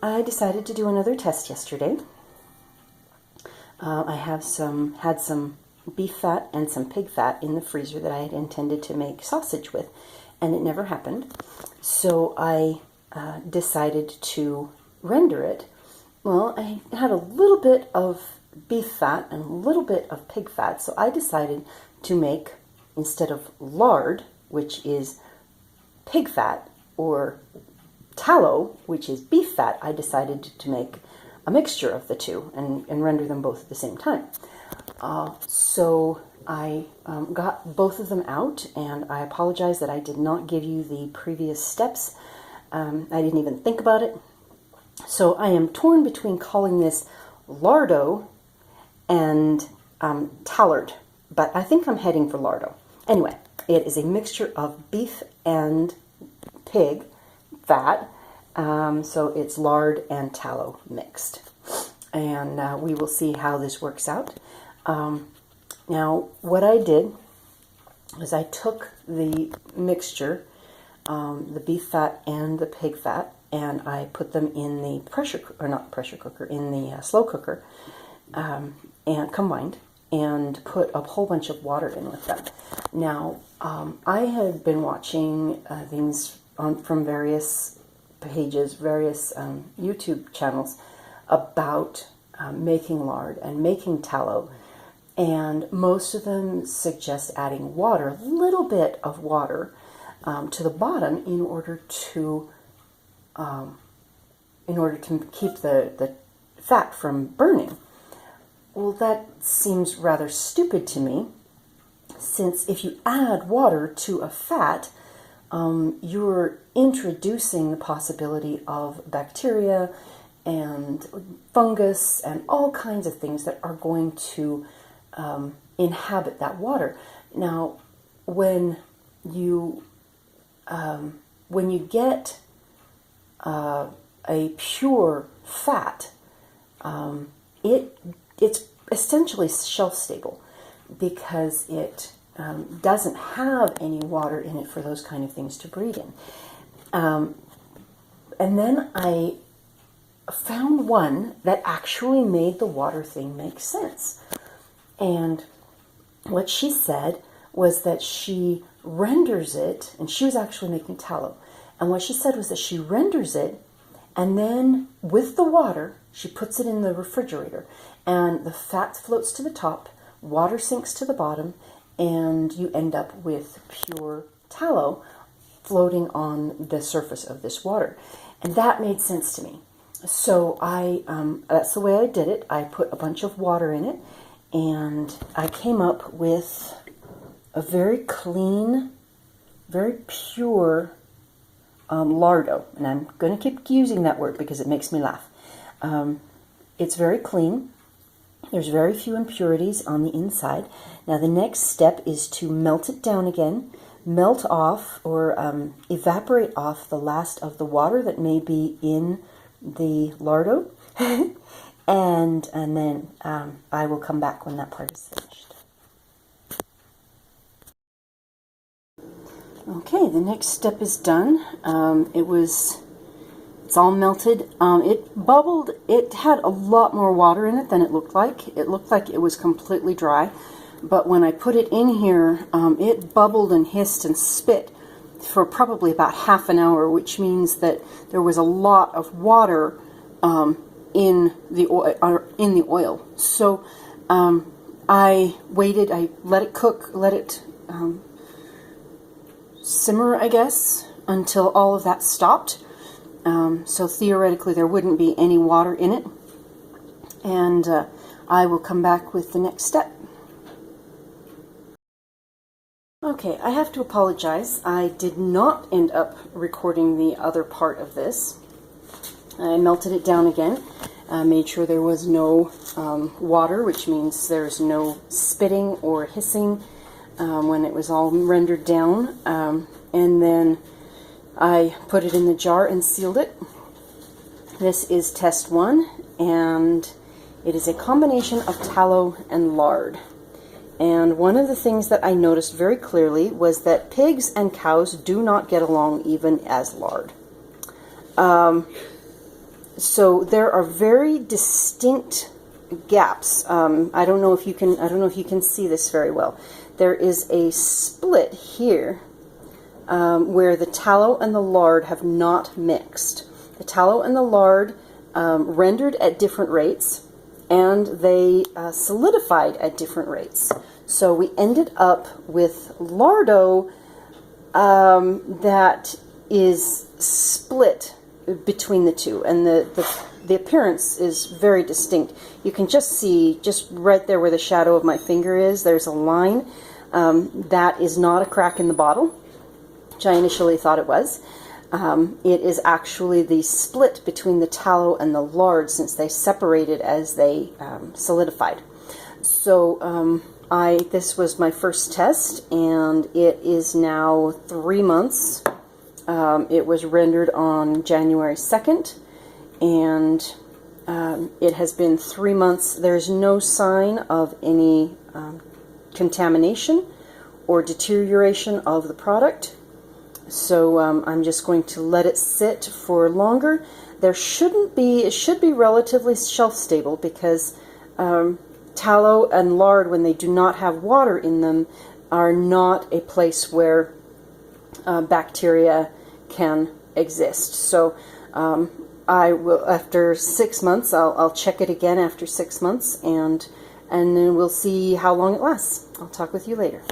I decided to do another test yesterday. I had some beef fat and some pig fat in the freezer that I had intended to make sausage with, and it never happened. So I decided to render it. Well, I had a little bit of beef fat and a little bit of pig fat, so I decided to make, instead of lard, which is pig fat, or tallow, which is beef fat, I decided to make a mixture of the two and render them both at the same time. So I got both of them out, and I apologize that I did not give you the previous steps. I didn't even think about it. So I am torn between calling this lardo and tallard, but I think I'm heading for lardo. Anyway, it is a mixture of beef and pig fat, so it's lard and tallow mixed. And we will see how this works out. Now, what I did was I took the mixture, the beef fat and the pig fat, and I put them in the in the slow cooker, and combined, and put a whole bunch of water in with them. Now, I had been watching things from various pages, various YouTube channels about making lard and making tallow, and most of them suggest adding water, a little bit of water, to the bottom in order to keep the fat from burning. Well, that seems rather stupid to me, since if you add water to a fat, you're introducing the possibility of bacteria and fungus and all kinds of things that are going to inhabit that water. Now, when you get a pure fat, it's essentially shelf stable, because it doesn't have any water in it for those kind of things to breed in. And then I found one that actually made the water thing make sense. And what she said was that she renders it, and she was actually making tallow. And what she said was that she renders it, and then with the water, she puts it in the refrigerator, and the fat floats to the top, water sinks to the bottom, and you end up with pure tallow floating on the surface of this water. And that made sense to me. So that's the way I did it. I put a bunch of water in it, and I came up with a very clean, very pure lardo. And I'm going to keep using that word because it makes me laugh. It's very clean. There's very few impurities on the inside. Now the next step is to melt it down again, melt off or evaporate off the last of the water that may be in the lardo, and then I will come back when that part is finished. Okay, the next step is done. It's all melted. It bubbled. It had a lot more water in it than it looked like. It looked like it was completely dry, but when I put it in here, it bubbled and hissed and spit for probably about half an hour, which means that there was a lot of water in the oil. So I waited. I let it cook. Let it simmer, I guess, until all of that stopped. So theoretically there wouldn't be any water in it, and I will come back with the next step. Okay, I have to apologize. I did not end up recording the other part of this. I melted it down again, made sure there was no water, which means there's no spitting or hissing when it was all rendered down, and then I put it in the jar and sealed it. This is test 1, and it is a combination of tallow and lard. And one of the things that I noticed very clearly was that pigs and cows do not get along even as lard. So there are very distinct gaps. I don't know if you can see this very well. There is a split here where the tallow and the lard have not mixed. The tallow and the lard rendered at different rates, and they solidified at different rates. So we ended up with lardo that is split between the two, and the appearance is very distinct. You can just see, just right there where the shadow of my finger is, there's a line. That is not a crack in the bottle, which I initially thought it was. It is actually the split between the tallow and the lard, since they separated as they solidified. So this was my first test, and it is now 3 months. It was rendered on January 2nd, and it has been 3 months. There's no sign of any contamination or deterioration of the product. So I'm just going to let it sit for longer. It should be relatively shelf stable, because tallow and lard, when they do not have water in them, are not a place where bacteria can exist. So I will, after 6 months, I'll check it again after 6 months, and then we'll see how long it lasts. I'll talk with you later.